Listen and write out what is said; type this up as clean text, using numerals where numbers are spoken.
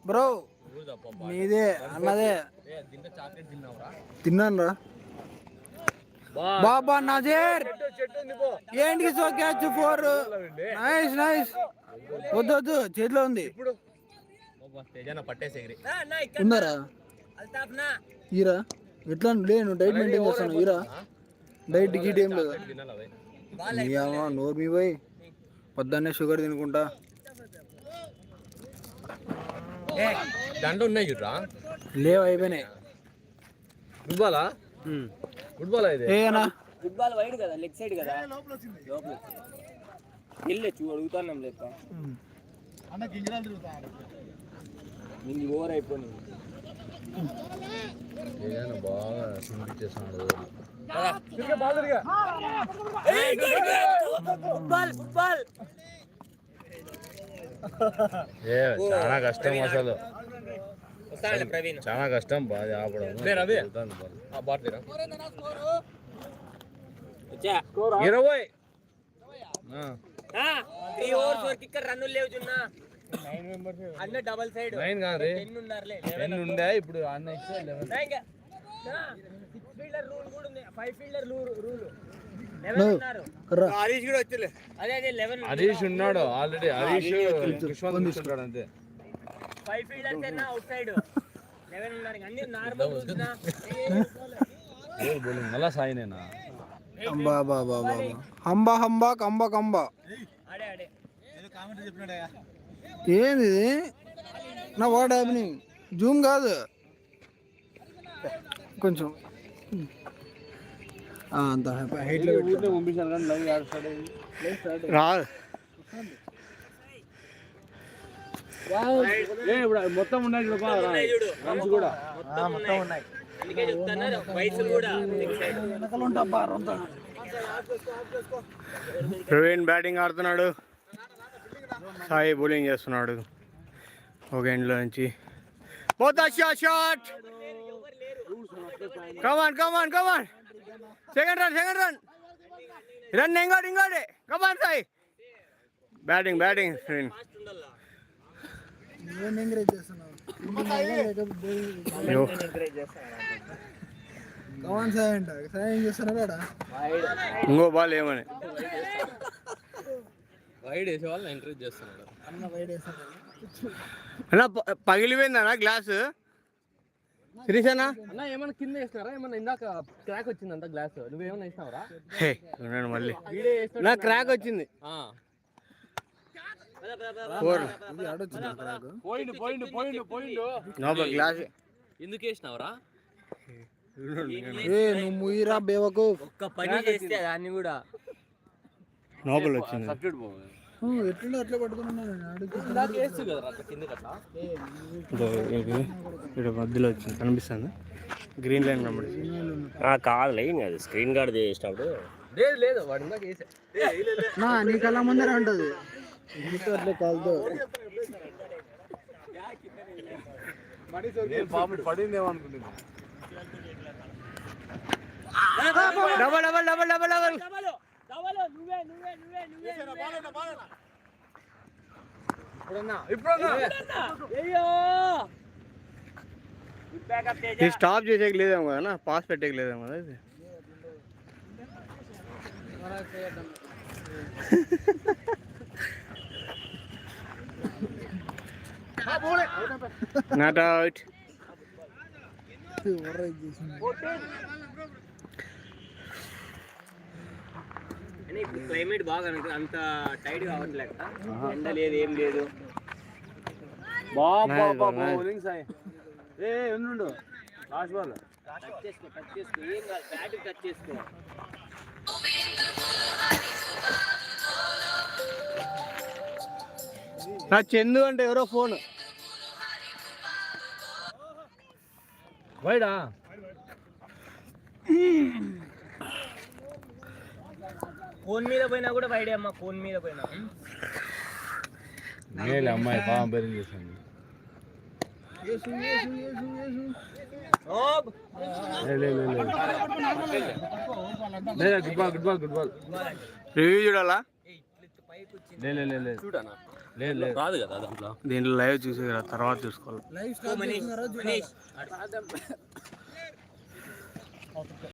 Bro నీదే అన్నదే తిన్నాను రా బాబా నజీర్ ఏంటికి సో క్యాచ్ 4 నైస్ నైస్ వద్దు వద్దు చేతిలో ఉంది ఉందారా ఈరా ఎట్లా లేను డైట్ మెయింటైన్ చేస్తాను ఈరా డైట్ గీట్ ఏం లేదు నోరు మీ పోయి పొద్దున్నే షుగర్ తినుకుంటా దాంట్లో ఉన్నాయి చూడరా లేవు అయిపోయినాయి ఫుట్బాలా ఫుట్బాల్ అయితే ఫుట్బాల్ వైడ్ కదా లెగ్ సైడ్ కదా వెళ్ళొచ్చు అడుగుతాను లేక నీకు ఓవర్ అయిపోయింది బాగా సింగిచ్చేసాడు చాలా కష్టం అసలు చాలా కష్టం బాగా ఆపడం 20 రన్నులు లేవు చున్నా అన్న డబల్ సైడ్ 9 కాదు 10 ఉండే ఇప్పుడు అన్న ఇస్తే 11 ఫీల్డర్ రూల్ కూడా ఉంది 5 ఫీల్డర్ రూల్ హరీష్ కూడా వచ్చలే అదే 11 హరీష్ ఉన్నాడు ఆల్రెడీ హరీష్ కృష్ణ తీసుకుంటాడు అంతే 5 ఫీల్డర్స్ అన్న అవుట్ సైడ్ 11 ఉన్నారు అన్ని నార్మల్ చూస్తున్నా ఏ బౌలింగ్ మళ్ళా సాయినేనా అంబా బాబా బాబా హంబా హంబా కంబా కంబా ఆడే ఆడే ఏదో కామెంట్ చెప్పినాడయ్యా ఏంది ఇది నా వాట్ హ్యాపెనింగ్ జూమ్ కాదు కొంచెం అంత హైట్లో పంపించాను కానీ లైవ్ రాదు ఇప్పుడు మొత్తం ఉన్నాయి రన్స్ కూడా మొత్తం ఉన్నాయి అందుకే చెప్తున్నారు వయసు కూడా ప్రవీణ్ బ్యాటింగ్ ఆడుతున్నాడు సాయి బౌలింగ్ చేస్తున్నాడు ఒక ఎండ్లో నుంచి షాట్ కమాన్ కమాన్ కమాన్ సెకండ్ రన్ రన్ ఇంకోటి కమాన్ సాయి బ్యాటింగ్ ప్రవీణ్ ఇంకో బాల్ ఏమని వైడ్ వేసే వాళ్ళని ఎంకరేజ్ చేస్తున్నాడు అన్నా పగిలిపోయిందన్నా గ్లాసు సిరీసేనా అన్న ఏమన్నా కింద వేసినారా ఏమన్నా ఇందాక క్రాక్ వచ్చింది అంత గ్లాస్ నువ్వేమన్నా వేసినావరా మళ్ళీ నా క్రాక్ వచ్చింది గ్లాస్ ఎందుకు వేసినావరా నువ్వు ముయిరా బేవకు ఒక్క పని చేస్తే దాన్ని కూడా నోబల్ వచ్చింది సబ్జెక్ట్ పోవాలి ఎట్లా అట్లా పట్టుకున్నాను ఇక్కడ మధ్యలో వచ్చింది కనిపిస్తుంది గ్రీన్ లైన్ కనబడి కాదు లైన్ కాదు స్క్రీన్ గార్డ్ చేసినప్పుడు లేదు వాడు ఇందాక వేసా నీ కళ్ళ ముందర ఉంటుంది అట్లా కాదు పడిందేమో అనుకుంటున్నా double double double double double stop చేసేకి లేదేమో కదా పాస్ పెట్టేకి లేదేమో కదా ఇది నాట్ అవుట్ క్లైమేట్ బాగా అంత టైట్ కావట్లేదు ఎండ లేదు ఏం లేదు బౌలింగ్ సాయి ఉండు లాస్ట్ బాల్ టచ్ చేసుకో ఏం కాదు బ్యాట్ టచ్ చేసుకో నా చందు అంటే ఎవరో ఫోన్ వైడా ఫోన్ మీద పోయినా కూడా వైడే అమ్మా ఫోన్ మీద పోయినా మేలే అమ్మాయి పాపం బెరింగ్ చేసింది గుడ్ బాల్ రివ్యూ చూడాలా చూడనా లేదు లేదు రాదు కదా దాంట్లో. దీంట్లో లైవ్ చూసి తర్వాత చూసుకోవాలి. మనీష్